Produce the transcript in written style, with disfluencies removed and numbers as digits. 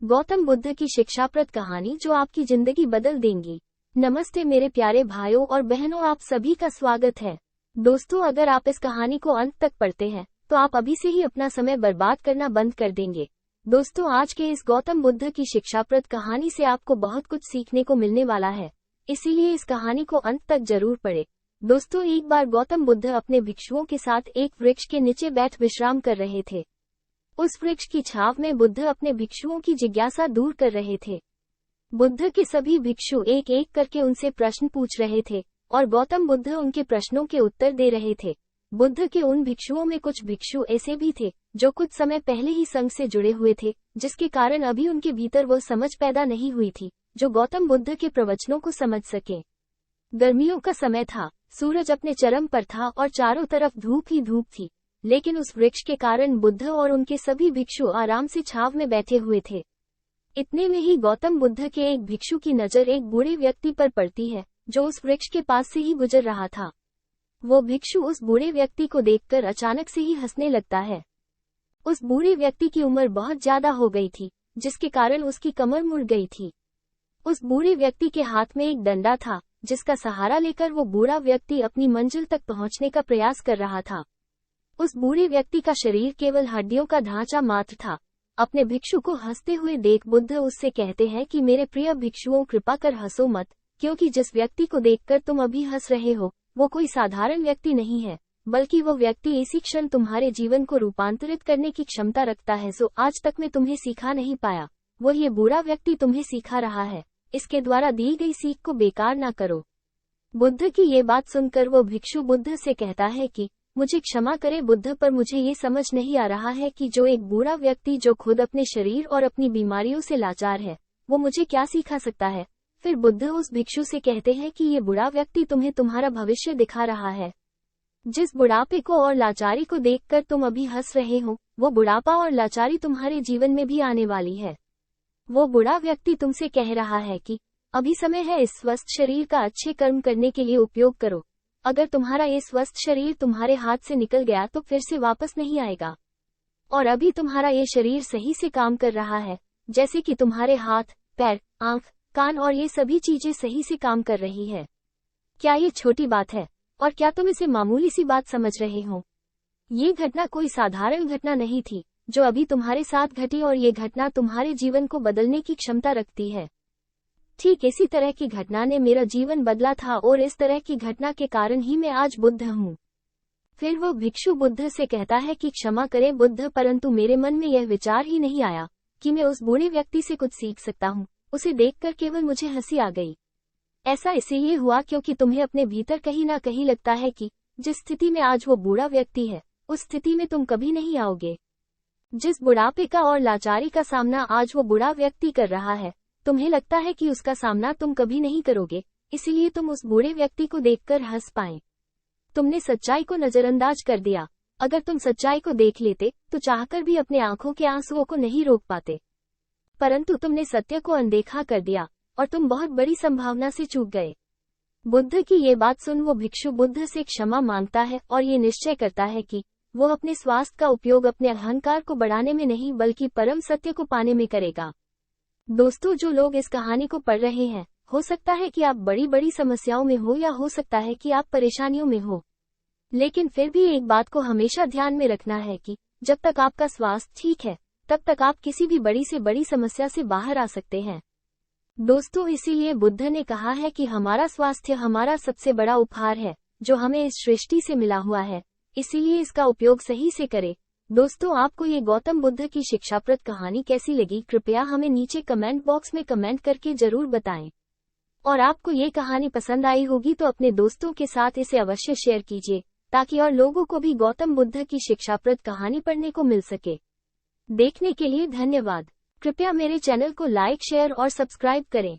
गौतम बुद्ध की शिक्षाप्रद कहानी जो आपकी जिंदगी बदल देंगी। नमस्ते मेरे प्यारे भाइयों और बहनों, आप सभी का स्वागत है। दोस्तों, अगर आप इस कहानी को अंत तक पढ़ते हैं तो आप अभी से ही अपना समय बर्बाद करना बंद कर देंगे। दोस्तों, आज के इस गौतम बुद्ध की शिक्षाप्रद कहानी से आपको बहुत कुछ सीखने को मिलने वाला है, इसीलिए इस कहानी को अंत तक जरूर पढ़ें। दोस्तों, एक बार गौतम बुद्ध अपने भिक्षुओं के साथ एक वृक्ष के नीचे बैठ विश्राम कर रहे थे। उस वृक्ष की छांव में बुद्ध अपने भिक्षुओं की जिज्ञासा दूर कर रहे थे। बुद्ध के सभी भिक्षु एक एक करके उनसे प्रश्न पूछ रहे थे और गौतम बुद्ध उनके प्रश्नों के उत्तर दे रहे थे। बुद्ध के उन भिक्षुओं में कुछ भिक्षु ऐसे भी थे जो कुछ समय पहले ही संघ से जुड़े हुए थे, जिसके कारण अभी उनके भीतर वो समझ पैदा नहीं हुई थी जो गौतम बुद्ध के प्रवचनों को समझ सके। गर्मियों का समय था, सूरज अपने चरम पर था और चारों तरफ धूप ही धूप थी, लेकिन उस वृक्ष के कारण बुद्ध और उनके सभी भिक्षु आराम से छांव में बैठे हुए थे। इतने में ही गौतम बुद्ध के एक भिक्षु की नजर एक बूढ़े व्यक्ति पर पड़ती है जो उस वृक्ष के पास से ही गुजर रहा था। वो भिक्षु उस बूढ़े व्यक्ति को देखकर अचानक से ही हंसने लगता है। उस बूढ़े व्यक्ति की उम्र बहुत ज्यादा हो गई थी, जिसके कारण उसकी कमर मुड़ गई थी। उस बूढ़े व्यक्ति के हाथ में एक डंडा था, जिसका सहारा लेकर वो बूढ़ा व्यक्ति अपनी मंजिल तक पहुंचने का प्रयास कर रहा था। उस बूढ़े व्यक्ति का शरीर केवल हड्डियों का ढांचा मात्र था। अपने भिक्षु को हंसते हुए देख बुद्ध उससे कहते हैं कि मेरे प्रिय भिक्षुओं, कृपा कर हंसो मत, क्योंकि जिस व्यक्ति को देखकर तुम अभी हंस रहे हो वो कोई साधारण व्यक्ति नहीं है, बल्कि वो व्यक्ति इसी क्षण तुम्हारे जीवन को रूपांतरित करने की क्षमता रखता है जो आज तक मैं तुम्हें सिखा नहीं पाया। वो ये बूढ़ा व्यक्ति तुम्हें सिखा रहा है, इसके द्वारा दी गई सीख को बेकार ना करो। बुद्ध की ये बात सुनकर वो भिक्षु बुद्ध से कहता है कि मुझे क्षमा करे बुद्ध, पर मुझे ये समझ नहीं आ रहा है कि जो एक बूढ़ा व्यक्ति जो खुद अपने शरीर और अपनी बीमारियों से लाचार है, वो मुझे क्या सिखा सकता है। फिर बुद्ध उस भिक्षु से कहते हैं कि ये बूढ़ा व्यक्ति तुम्हें तुम्हारा भविष्य दिखा रहा है। जिस बुढ़ापे को और लाचारी को देखकर तुम अभी हंस रहे हो, वो बुढ़ापा और लाचारी तुम्हारे जीवन में भी आने वाली है। वो बूढ़ा व्यक्ति तुमसे कह रहा है कि अभी समय है इस स्वस्थ शरीर का अच्छे कर्म करने के लिए उपयोग करो। अगर तुम्हारा ये स्वस्थ शरीर तुम्हारे हाथ से निकल गया तो फिर से वापस नहीं आएगा। और अभी तुम्हारा ये शरीर सही से काम कर रहा है, जैसे कि तुम्हारे हाथ, पैर, आंख, कान और ये सभी चीजें सही से काम कर रही है। क्या ये छोटी बात है? और क्या तुम इसे मामूली सी बात समझ रहे हो? ये घटना कोई साधारण घटना नहीं थी जो अभी तुम्हारे साथ घटी, और ये घटना तुम्हारे जीवन को बदलने की क्षमता रखती है। ठीक इसी तरह की घटना ने मेरा जीवन बदला था और इस तरह की घटना के कारण ही मैं आज बुद्ध हूँ। फिर वो भिक्षु बुद्ध से कहता है कि क्षमा करें बुद्ध, परंतु मेरे मन में यह विचार ही नहीं आया कि मैं उस बूढ़े व्यक्ति से कुछ सीख सकता हूँ। उसे देखकर केवल मुझे हंसी आ गई। ऐसा इसलिए हुआ क्योंकि तुम्हें अपने भीतर कहीं ना कहीं लगता है कि जिस स्थिति में आज वो बूढ़ा व्यक्ति है, उस स्थिति में तुम कभी नहीं आओगे। जिस बुढ़ापे का और लाचारी का सामना आज वो बूढ़ा व्यक्ति कर रहा है, तुम्हें लगता है कि उसका सामना तुम कभी नहीं करोगे, इसलिए तुम उस बूढ़े व्यक्ति को देखकर हंस पाए। तुमने सच्चाई को नजरअंदाज कर दिया। अगर तुम सच्चाई को देख लेते तो चाहकर भी अपने आंखों के आंसुओं को नहीं रोक पाते, परंतु तुमने सत्य को अनदेखा कर दिया और तुम बहुत बड़ी संभावना से चूक गए। बुद्ध की ये बात सुन वो भिक्षु बुद्ध से क्षमा मांगता है और ये निश्चय करता है कि वो अपने स्वास्थ्य का उपयोग अपने अहंकार को बढ़ाने में नहीं बल्कि परम सत्य को पाने में करेगा। दोस्तों, जो लोग इस कहानी को पढ़ रहे हैं, हो सकता है कि आप बड़ी बड़ी समस्याओं में हो या हो सकता है कि आप परेशानियों में हो, लेकिन फिर भी एक बात को हमेशा ध्यान में रखना है कि जब तक आपका स्वास्थ्य ठीक है तब तक आप किसी भी बड़ी से बड़ी समस्या से बाहर आ सकते हैं। दोस्तों, इसीलिए बुद्ध ने कहा है कि हमारा स्वास्थ्य हमारा सबसे बड़ा उपहार है जो हमें इस सृष्टि से मिला हुआ है, इसीलिए इसका उपयोग सही से करें। दोस्तों, आपको ये गौतम बुद्ध की शिक्षाप्रद कहानी कैसी लगी, कृपया हमें नीचे कमेंट बॉक्स में कमेंट करके जरूर बताएं। और आपको ये कहानी पसंद आई होगी तो अपने दोस्तों के साथ इसे अवश्य शेयर कीजिए, ताकि और लोगों को भी गौतम बुद्ध की शिक्षाप्रद कहानी पढ़ने को मिल सके। देखने के लिए धन्यवाद। कृपया मेरे चैनल को लाइक, शेयर और सब्सक्राइब करें।